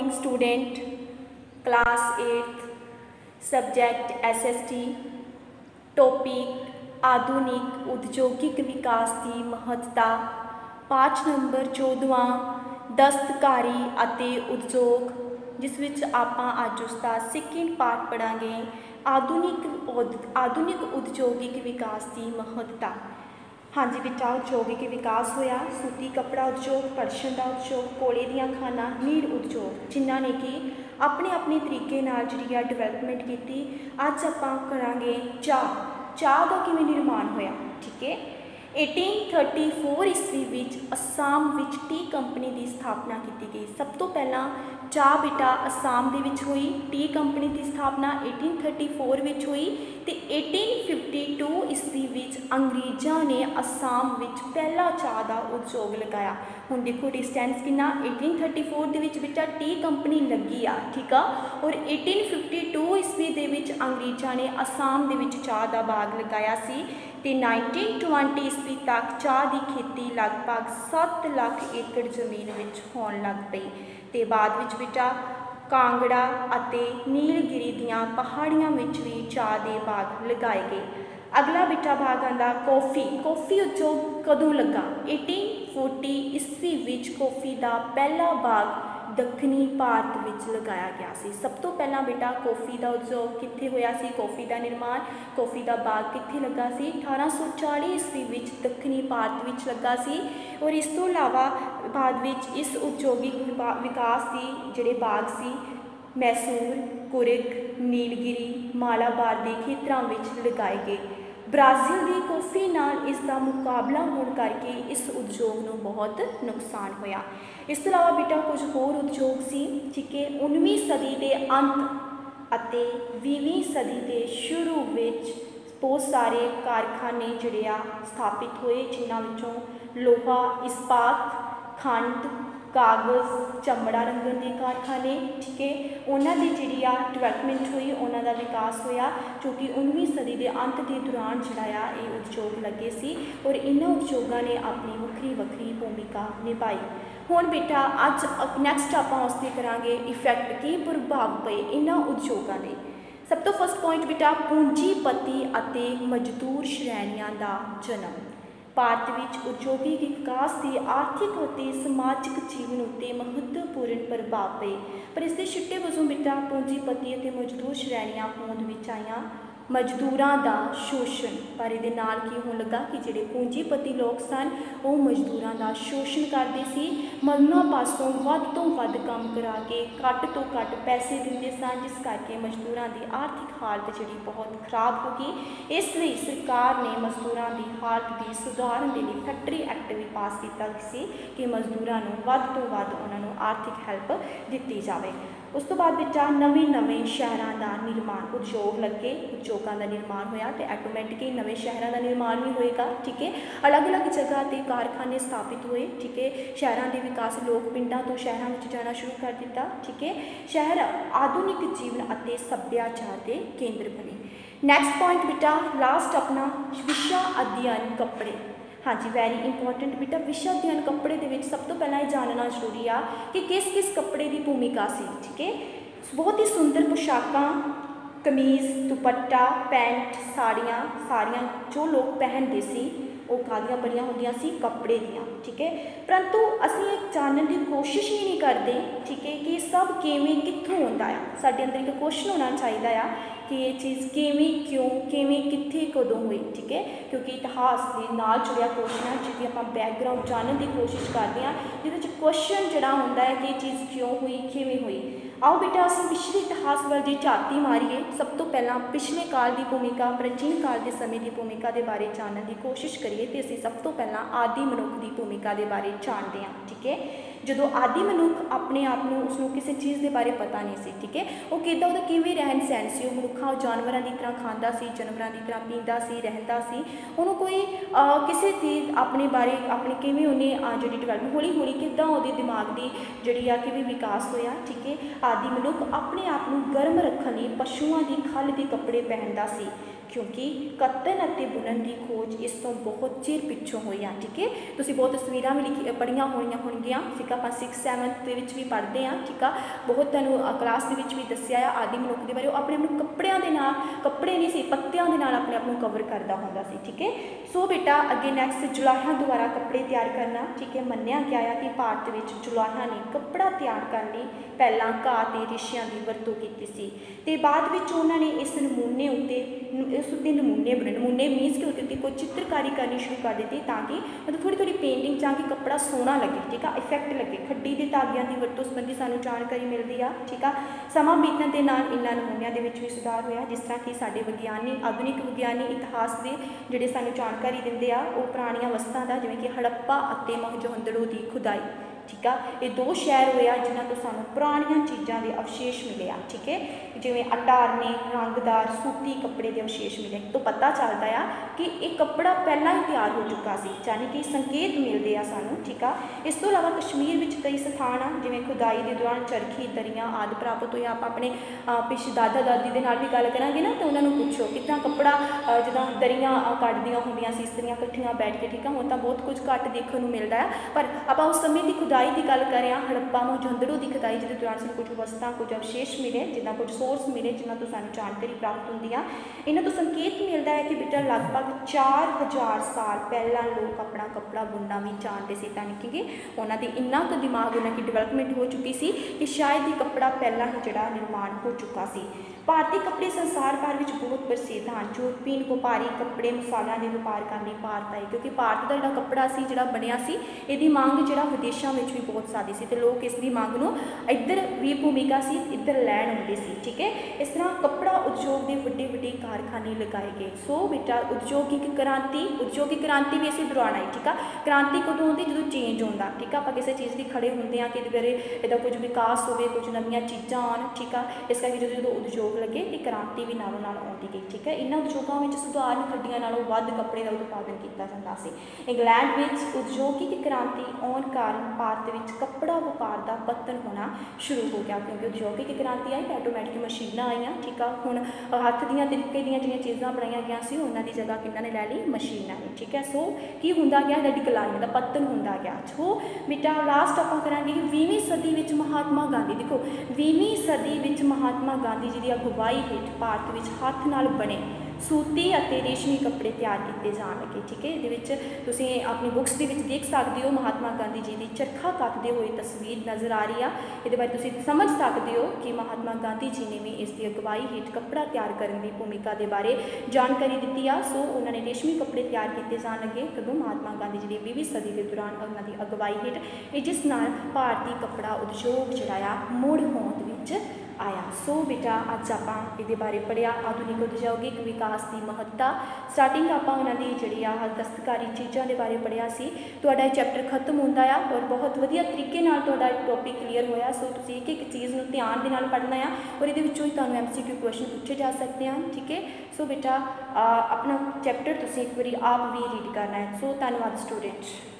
Morning student, class 8th, subject SST, topic आधुनिक उद्योगिक विकास की महत्ता, पाठ नंबर 14 दस्तकारी ਅਤੇ उद्योग, जिस विच आपां अज उसका सेकेंड पार्ट पढ़ांगे आधुनिक उद्योगिक विकास की महत्ता। हाँ जी बेटा, उद्योगिक विकास होया सूती कपड़ा उद्योग, पटसन का उद्योग, कोले दियां खाना, मीट उद्योग, जिन्हों ने कि अपने अपने तरीके नाल जिहड़ी आ डिवेलपमेंट की। अज आपां करांगे चाह का किवें निर्माण होया। ठीक है, 1834 ईस्वी विच असम विच टी कंपनी की स्थापना की गई। सब तो पहला चाह बेटा असम दे विच हुई, टी कंपनी की स्थापना 1834 विच हुई ते 1852 ईस्वी विच अंग्रेज़ों ने असम विच पहला चाह का उद्योग लगाया। हुण देखो डिस्टेंस कितना, 1834 दे विच बेटा टी कंपनी लगी आ, ठीक आ, और 1852 ईस्वी दे विच अंग्रेज़ों ने असम दे विच चाह का बाग लगाया सी ते 1920 ईस्वी तक चाह की खेती लगभग 7 लाख एकड़ जमीन विच होण लग पई ते बाद विच बेटा कांगड़ा अते नीलगिरी दियां पहाड़ियां विच भी चाह के बाग लगाए गए। अगला बेटा भाग आंदा कॉफ़ी उद्योग कदों लगा। 1840 ईस्वी विच कॉफ़ी का पहला बाग दक्षिणी भारत विच लगाया गया सी। सब तो पहला बेटा कॉफ़ी का उद्योग कित्थे होया सी, कॉफ़ी का निर्माण, कॉफ़ी का बाग कित्थे लगा सी, 1840 ईस्वी विच दक्षिणी भारत विच लगा सी। और इस तो इलावा बाद विच इस उद्योगिक विकास की जिहड़े बाग सी मैसूर, कुर्ग, नीलगिरी, मालाबार के खेतरां विच लगाए गए। ब्राज़ील की कॉफ़ी नाल इसका मुकाबला होने करके इस उद्योग को बहुत नुकसान होया। इस तो इलावा बेटा कुछ होर उद्योग सी। ठीक है, 19वीं सदी के अंत अते 20वीं सदी के शुरू विच बहुत सारे कारखाने जिहड़े आ स्थापित होए, जिन्हां विचों लोहा, इस्पात, खंड, कागज़, चमड़ा रंगन के कारखाने। ठीक है, उन्होंने जी डिवेलपमेंट हुई, उन्होंने विकास होया, क्योंकि 19वीं सदी के अंत के दौरान जोड़ा ये उद्योग लगे सी और इन्होंने उद्योगों ने अपनी वक्री वक्री भूमिका निभाई। हुण बेटा अज नैक्सट आपां उस ते करांगे इफैक्ट की प्रभाव पे इन्होंने उद्योगों के। सब तो फर्स्ट पॉइंट बेटा पूंजीपति अते मजदूर श्रेणियां का जन्म। भारत विच उद्योगिक विकास के आर्थिक और समाजिक जीवन उत्ते महत्वपूर्ण प्रभाव पे, पर इसके छिट्टे वजों बेटा पूंजीपति और मजदूर श्रेणियां होंद विच आईयां। मजदूरों का शोषण, पर ये नाल की होने लगा कि जिहड़े पूंजीपति लोग सन वो मजदूरों का शोषण करते सी, उन्हां पासों वध तो वध काम करा के घट तो घट पैसे दिंदे सन, जिस करके मजदूरों की आर्थिक हालत जिहड़ी बहुत खराब हो गई। इसलिए सरकार ने मजदूरों की हालत की सुधारन के लिए फैक्टरी एक्ट भी पास किया कि मजदूरों को वध तो वध उन्होंने आर्थिक हैल्प दी जाए। उस तो बाद बेटा नवे शहरों का निर्माण, उद्योग लगे, उद्योगों का निर्माण होया तो ऐटोमैटिकली नवे शहरों का निर्माण भी होएगा। ठीक है, अलग अलग जगह पर कारखाने स्थापित हुए। ठीक है, शहरों के विकास, लोग पिंडों तो शहरों में जाना शुरू कर दिता। ठीक है, शहर आधुनिक जीवन और सभ्याचार के केंद्र बने। नैक्सट पॉइंट बेटा लास्ट अपना विषय अध्ययन कपड़े। हाँ जी, वेरी इंपॉर्टेंट बेटा विषय अध्ययन कपड़े के सब तो पहला ये जानना जरूरी आ कि किस किस कपड़े की भूमिका सी। ठीक है, बहुत ही सुंदर पोशाकां, कमीज़, दुपट्टा, पैंट, साड़ियाँ जो लोग पहनते सी वो कादियाँ बनिया होंदियां सी कपड़े दियाँ। ठीक है, परंतु असीं एक जानने की कोशिश ही नहीं करते। ठीक है, कि सब किवें कित्थों आउंदा आ। साडे अंदर एक क्वेश्चन होना चाहिए आ कि ये चीज़ किवें, क्यों, किवें, कित्थे, कदों हुई। ठीक है, क्योंकि इतिहास के नाल जुड़िया क्वेश्चन है जिसकी आप बैकग्राउंड जानने की कोशिश करते हैं, जिहदे क्वेश्चन जिहड़ा होंदा है कि ये चीज़ क्यों हुई, किवें हुई। आओ बेटा असीं पिछले इतिहास वाल दी झाती मारीए। सब तो पहला पिछले काल की भूमिका, प्राचीन काल के समय की भूमिका के बारे जानने की कोशिश करिए तो असीं सब तो पहला आदि मनुख की भूमिका के बारे जानते हैं। ठीक है, जो आदि मनुख अपने आप में उसनों किसी चीज़ के बारे पता नहीं सी। ठीक है, वो किदा उहदा किवें रहन सहन सी, मनुखा जानवरों की तरह खाता सी, जानवरों की तरह पींदा सी, रहंदा सी, उन्होंने कोई किसी चीज़ अपने बारे अपने किवें उन्हें जी डिवेलपमेंट हौली हौली किदा उहदे दिमाग की जी आ किवें विकास होया। ठीक है, आदि मनुख अपने आप को गर्म रखने लिए पशुओं की खल के कपड़े पहनता सी, क्योंकि कत्तन और बुनन की खोज इस तो बहुत चिर पिछों हुई है। ठीक है, तुसीं बहुत तस्वीरां भी लिखी पढ़िया होनियां होणगियां, तो आप 6 7 ਦੇ ਵਿੱਚ ਵੀ ਪੜ੍ਹਦੇ ਹਾਂ, ਠੀਕ ਆ। ਬਹੁਤ ਤੁਹਾਨੂੰ ਕਲਾਸ ਦੇ ਵਿੱਚ ਵੀ ਦੱਸਿਆ ਆ ਆਦਿ ਮਨੁੱਖ ਦੇ ਬਾਰੇ। ਉਹ ਆਪਣੇ ਆਪ ਨੂੰ ਕੱਪੜਿਆਂ ਦੇ ਨਾਲ, ਕੱਪੜੇ ਨਹੀਂ ਸੀ ਪੱਤਿਆਂ ਦੇ ਨਾਲ ਆਪਣੇ ਆਪ ਨੂੰ ਕਵਰ ਕਰਦਾ ਹੁੰਦਾ ਸੀ, ਠੀਕ ਹੈ। ਸੋ ਬੇਟਾ ਅੱਗੇ ਨੈਕਸਟ ਜੁਲਾਹਿਆਂ ਦੁਆਰਾ ਕੱਪੜੇ ਤਿਆਰ ਕਰਨਾ, ਠੀਕ ਹੈ। ਮੰਨਿਆ ਗਿਆ ਆ ਕਿ ਭਾਰਤ ਵਿੱਚ ਜੁਲਾਹਿਆਂ ਨੇ ਕੱਪੜਾ ਤਿਆਰ ਕਰਨ ਲਈ ਪਹਿਲਾਂ ਘਾਹ ਤੇ ਰੇਸ਼ਿਆਂ ਦੀ ਵਰਤੋਂ ਕੀਤੀ ਸੀ ਤੇ ਬਾਅਦ ਵਿੱਚ ਉਹਨਾਂ ਨੇ ਇਸ ਨਮੂਨੇ ਉੱਤੇ ਨਮੂਨੇ ਬਣੇ। ਨਮੂਨੇ ਮੀਨਸ ਕਿ ਉਹਦੇ ਉੱਤੇ ਕੋਈ ਚਿੱਤਰਕਾਰੀ ਕਰਨੀ ਸ਼ੁਰੂ ਕਰ ਦਿੱਤੀ ਤਾਂ ਕਿ ਮਤਲਬ ਥੋੜ੍ਹੀ ਥੋੜ੍ਹੀ ਪੇਂਟਿੰਗ ਤਾਂ ਕਿ ਕੱਪੜਾ ਸੋਹਣਾ ਲੱਗੇ, ਠੀਕ ਆ, ਇਫੈਕਟ ਲੱਗੇ। ਖੱਡੀ ਦੇ ਧਾਗਿਆਂ ਦੀ ਵਰਤੋਂ ਸੰਬੰਧੀ ਸਾਨੂੰ ਜਾਣਕਾਰੀ ਮਿਲਦੀ ਆ, ਠੀਕ ਆ। ਸਮਾਂ ਬੀਤਣ ਦੇ ਨਾਲ ਇਹਨਾਂ ਨਮੂਨਿਆਂ ਦੇ ਵਿੱਚ ਵੀ ਸੁਧਾਰ ਹੋਇਆ, ਜਿਸ ਤਰ੍ਹਾਂ ਕਿ ਸਾਡੇ ਵਿਗਿਆਨੀ, ਆਧੁਨਿਕ ਵਿਗਿਆਨੀ ਇਤਿਹਾਸ ਦੇ ਜਿਹੜੇ ਸਾਨੂੰ ਜਾਣਕਾਰੀ ਦਿੰਦੇ ਆ ਉਹ ਪੁਰਾਣੀਆਂ ਵਸਤਾਂ ਦਾ, ਜਿਵੇਂ ਕਿ ਹੜੱਪਾ ਅਤੇ ਮੋਹਨਜੋਦੜੋ ਦੀ ਖੁਦਾਈ, ਠੀਕ ਆ। ਇਹ ਦੋ ਸ਼ਹਿਰ ਹੋਏ ਆ ਜਿਨ੍ਹਾਂ ਤੋਂ ਸਾਨੂੰ ਪੁਰਾਣੀਆਂ ਚੀਜ਼ਾਂ ਦੇ ਅਵਸ਼ੇਸ਼ ਮਿਲੇ ਆ, ਠੀਕ ਹੈ। ਜਿਵੇਂ ਅਟਾਰਨੇ, ਰੰਗਦਾਰ ਸੂਤੀ ਕੱਪੜੇ ਦੇ ਅਵਸ਼ੇਸ਼ ਮਿਲੇ ਤੋਂ ਪਤਾ ਚੱਲਦਾ ਆ ਕਿ ਇਹ ਕੱਪੜਾ ਪਹਿਲਾਂ ਹੀ ਤਿਆਰ ਹੋ ਚੁੱਕਾ ਸੀ, ਯਾਨੀ ਕਿ ਸੰਕੇਤ ਮਿਲਦੇ ਆ ਸਾਨੂੰ, ਠੀਕ ਆ। ਇਸ ਤੋਂ ਇਲਾਵਾ ਕਸ਼ਮੀਰ ਵਿੱਚ ਕਈ ਸਥਾਨ ਆ ਜਿਵੇਂ ਖੁਦਾਈ ਦੇ ਦੌਰਾਨ ਚਰਖੀ, ਦਰੀਆਂ ਆਦਿ ਪ੍ਰਾਪਤ ਹੋਏ। ਆਪਾਂ ਆਪਣੇ ਪਿਛੇ ਦਾਦਾ ਦਾਦੀ ਦੇ ਨਾਲ ਵੀ ਗੱਲ ਕਰਾਂਗੇ ਨਾ ਤਾਂ ਉਹਨਾਂ ਨੂੰ ਪੁੱਛੋ ਕਿੱਦਾਂ ਕੱਪੜਾ ਜਿੱਦਾਂ ਦਰੀਆਂ ਕੱਢਦੀਆਂ ਹੁੰਦੀਆਂ ਸੀ ਇਸਤਰੀਆਂ ਇਕੱਠੀਆਂ ਬੈਠ ਕੇ, ਠੀਕ ਆ। ਹੁਣ ਤਾਂ ਬਹੁਤ ਕੁਝ ਘੱਟ ਦੇਖਣ ਨੂੰ ਮਿਲਦਾ ਹੈ, ਪਰ ਆਪਾਂ ਉਸ ਸਮੇਂ ਦੀ ਖੁਦਾਈ ਦੀ ਗੱਲ ਕਰ ਰਹੇ ਹਾਂ, ਹੜੱਪਾ ਮੋਹਨਜੋਦੜੋ ਦੀ ਖੁਦਾਈ ਜਿਹਦੇ ਦੌਰਾਨ ਸਾਨੂੰ ਕੁਝ ਵਸਤਾਂ, ਕੁਝ ਅਵਸ਼ੇਸ਼ ਮਿਲੇ, ਜਿੱਦਾਂ ਕੁਝ ਸੋਰਸ ਮਿਲੇ ਜਿਨ੍ਹਾਂ ਤੋਂ ਸਾਨੂੰ ਜਾਣਕਾਰੀ ਪ੍ਰਾਪਤ ਹੁੰਦੀ ਆ। ਇਹਨਾਂ ਤੋਂ ਸੰਕੇਤ ਮਿਲਦਾ ਹੈ ਕਿ ਬੇਟਾ ਲਗਭਗ 4000 ਸਾਲ ਪਹਿਲਾਂ ਲੋਕ ਆਪਣਾ ਕੱਪੜਾ ਬੁਣਨਾ ਵੀ ਜਾਣਦੇ ਸੀ, ਤਾਂ ਕਿ ਉਹਨਾਂ ਦੇ ਇੰਨਾ ਕੁ ਦਿਮਾਗ, ਉਹਨਾਂ ਦੀ ਡਿਵੈਲਪਮੈਂਟ ਹੋ ਚੁੱਕੀ ਸੀ ਕਿ ਸ਼ਾਇਦ ਹੀ ਕੱਪੜਾ ਪਹਿਲਾਂ ਹੀ ਜਿਹੜਾ ਨਿਰਮਾਣ ਹੋ ਚੁੱਕਾ ਸੀ। ਭਾਰਤੀ ਕੱਪੜੇ ਸੰਸਾਰ ਭਰ ਵਿੱਚ ਬਹੁਤ ਪ੍ਰਸਿੱਧ ਹਨ। ਯੂਰਪੀਨ ਵਪਾਰੀ ਕੱਪੜੇ ਮਸਾਲਿਆਂ ਦੇ ਵਪਾਰ ਕਰਨ ਲਈ ਭਾਰਤ ਆਏ, ਕਿਉਂਕਿ ਭਾਰਤ ਦਾ ਜਿਹੜਾ ਕੱਪੜਾ ਸੀ, ਜਿਹੜਾ ਬਣਿਆ ਸੀ, ਇਹਦੀ ਮੰਗ ਜਿਹੜਾ ਵਿਦੇਸ਼ਾਂ ਵਿੱਚ ਵੀ ਬਹੁਤ ਜ਼ਿਆਦਾ ਸੀ ਅਤੇ ਲੋਕ ਇਸ ਦੀ ਮੰਗ ਨੂੰ ਇੱਧਰ ਵੀ ਭੂਮਿਕਾ ਸੀ, ਇੱਧਰ ਲੈਣ ਆਉਂਦੇ ਸੀ, ਠੀਕ ਹੈ। ਇਸ ਤਰ੍ਹਾਂ ਕੱਪੜਾ ਉਦਯੋਗ ਦੇ ਵੱਡੇ ਵੱਡੇ ਕਾਰਖਾਨੇ ਲਗਾਏ ਗਏ। ਸੋ ਬੇਟਾ ਉਦਯੋਗਿਕ ਕ੍ਰਾਂਤੀ ਵੀ ਇਸੇ ਦੌਰਾਨ ਆਈ, ਠੀਕ ਆ। ਕ੍ਰਾਂਤੀ ਕਦੋਂ ਹੁੰਦੀ? ਜਦੋਂ ਚੇਂਜ ਹੁੰਦਾ, ਠੀਕ ਆ। ਆਪਾਂ ਕਿਸੇ ਚੀਜ਼ ਲਈ ਖੜੇ ਹੁੰਦੇ ਹਾਂ ਕਿ ਇਹਦਾ ਕੁਝ ਵਿਕਾਸ ਹੋਵੇ, ਕੁਝ ਨਵੀਆਂ ਚੀਜ਼ਾਂ ਆਉਣ, ਠੀਕ ਆ। ਇਸ ਕਰਕੇ ਜਦੋਂ ਉਦਯੋਗ ਲੱਗੇ ਤੇ ਕ੍ਰਾਂਤੀ ਵੀ ਨਾਲੋਂ ਨਾਲ ਆਉਂਦੀ ਗਈ, ਠੀਕ ਹੈ। ਇਹਨਾਂ ਉਦਯੋਗਾਂ ਵਿੱਚ ਸੁਧਾਰ, ਖੱਡੀਆਂ ਨਾਲੋਂ ਵੱਧ ਕੱਪੜੇ ਦਾ ਉਤਪਾਦਨ ਕੀਤਾ ਜਾਂਦਾ ਸੀ। ਇੰਗਲੈਂਡ ਵਿੱਚ ਉਦਯੋਗਿਕ ਕ੍ਰਾਂਤੀ ਆਉਣ ਕਾਰਨ ਭਾਰਤ ਵਿੱਚ ਕੱਪੜਾ ਵਪਾਰ ਦਾ ਪਤਨ ਹੋਣਾ ਸ਼ੁਰੂ ਹੋ ਗਿਆ, ਕਿਉਂਕਿ ਉਦਯੋਗਿਕ ਕ੍ਰਾਂਤੀ ਆਈ, ਆਟੋਮੈਟਿਕ ਮਸ਼ੀਨਾਂ ਆਈਆਂ, ਠੀਕ ਆ। ਹੁਣ ਹੱਥ ਦੀਆਂ ਤਰੀਕੇ ਦੀਆਂ ਜਿਹੜੀਆਂ ਚੀਜ਼ਾਂ ਬਣਾਈਆਂ ਗਈਆਂ ਸੀ ਉਹਨਾਂ ਦੀ ਜਗ੍ਹਾ ਕਿਹਨਾਂ ਨੇ ਲੈ ਲਈ? ਮਸ਼ੀਨਾਂ ਨੇ, ਠੀਕ ਹੈ। ਸੋ ਕੀ ਹੁੰਦਾ ਗਿਆ? ਇਹਦਾ ਡਿਕਲਾਈਨ, ਦਾ ਪਤਨ ਹੁੰਦਾ ਗਿਆ। ਸੋ ਬੇਟਾ ਲਾਸਟ ਆਪਾਂ ਕਰਾਂਗੇ 20ਵੀਂ ਸਦੀ ਵਿੱਚ ਮਹਾਤਮਾ ਗਾਂਧੀ। ਦੇਖੋ 20ਵੀਂ ਸਦੀ ਵਿੱਚ ਮਹਾਤਮਾ ਗਾਂਧੀ ਜੀ ਦੀ ਅਗਵਾਈ ਹੇਠ ਭਾਰਤ ਵਿੱਚ ਹੱਥ ਨਾਲ ਬਣੇ ਸੂਤੀ ਅਤੇ ਰੇਸ਼ਮੀ ਕੱਪੜੇ ਤਿਆਰ ਕੀਤੇ ਜਾਣ ਲੱਗੇ, ਠੀਕ ਹੈ। ਇਹਦੇ ਵਿੱਚ ਤੁਸੀਂ ਆਪਣੀ ਬੁੱਕਸ ਦੇ ਵਿੱਚ ਦੇਖ ਸਕਦੇ ਹੋ ਮਹਾਤਮਾ ਗਾਂਧੀ ਜੀ ਦੀ ਚਰਖਾ ਕੱਤਦੇ ਹੋਏ ਤਸਵੀਰ ਨਜ਼ਰ ਆ ਰਹੀ ਆ। ਇਹਦੇ ਬਾਰੇ ਤੁਸੀਂ ਸਮਝ ਸਕਦੇ ਹੋ ਕਿ ਮਹਾਤਮਾ ਗਾਂਧੀ ਜੀ ਨੇ ਵੀ ਇਸ ਦੀ ਅਗਵਾਈ ਹੇਠ ਕੱਪੜਾ ਤਿਆਰ ਕਰਨ ਦੀ ਭੂਮਿਕਾ ਦੇ ਬਾਰੇ ਜਾਣਕਾਰੀ ਦਿੱਤੀ ਆ। ਸੋ ਉਹਨਾਂ ਨੇ ਰੇਸ਼ਮੀ ਕੱਪੜੇ ਤਿਆਰ ਕੀਤੇ ਜਾਣ ਲੱਗੇ ਕਦੋਂ? ਮਹਾਤਮਾ ਗਾਂਧੀ ਜੀ ਦੀ 20ਵੀਂ ਸਦੀ ਦੇ ਦੌਰਾਨ ਉਹਨਾਂ ਦੀ ਅਗਵਾਈ ਹੇਠ, ਇਹ ਜਿਸ ਨਾਲ ਭਾਰਤੀ ਕੱਪੜਾ ਉਦਯੋਗ ਜਿਹੜਾ ਆ ਮੁੜ ਹੋਂਦ ਵਿੱਚ ਆਇਆ। ਸੋ ਬੇਟਾ ਅੱਜ ਆਪਾਂ ਇਹਦੇ ਬਾਰੇ ਪੜ੍ਹਿਆ, ਆਧੁਨਿਕ ਉਦਯੋਗਿਕ ਵਿਕਾਸ ਦੀ ਮਹੱਤਤਾ। ਸਟਾਰਟਿੰਗ ਆਪਾਂ ਉਹਨਾਂ ਦੀ ਜਿਹੜੀ ਆ ਦਸਤਕਾਰੀ ਚੀਜ਼ਾਂ ਦੇ ਬਾਰੇ ਪੜ੍ਹਿਆ ਸੀ। ਤੁਹਾਡਾ ਇਹ ਚੈਪਟਰ ਖਤਮ ਹੁੰਦਾ ਆ ਔਰ ਬਹੁਤ ਵਧੀਆ ਤਰੀਕੇ ਨਾਲ ਤੁਹਾਡਾ ਟੌਪਿਕ ਕਲੀਅਰ ਹੋਇਆ। ਸੋ ਤੁਸੀਂ ਇੱਕ ਇੱਕ ਚੀਜ਼ ਨੂੰ ਧਿਆਨ ਦੇ ਨਾਲ ਪੜ੍ਹਨਾ ਆ ਔਰ ਇਹਦੇ ਵਿੱਚੋਂ ਹੀ ਤੁਹਾਨੂੰ MCQ ਕੁਐਸਚਨ ਪੁੱਛੇ ਜਾ ਸਕਦੇ ਹਨ, ਠੀਕ ਹੈ। ਸੋ ਬੇਟਾ ਆਪਣਾ ਚੈਪਟਰ ਤੁਸੀਂ ਇੱਕ ਵਾਰੀ ਆਪ ਵੀ ਰੀਡ ਕਰਨਾ ਹੈ। ਸੋ ਧੰਨਵਾਦ ਸਟੂਡੈਂਟ।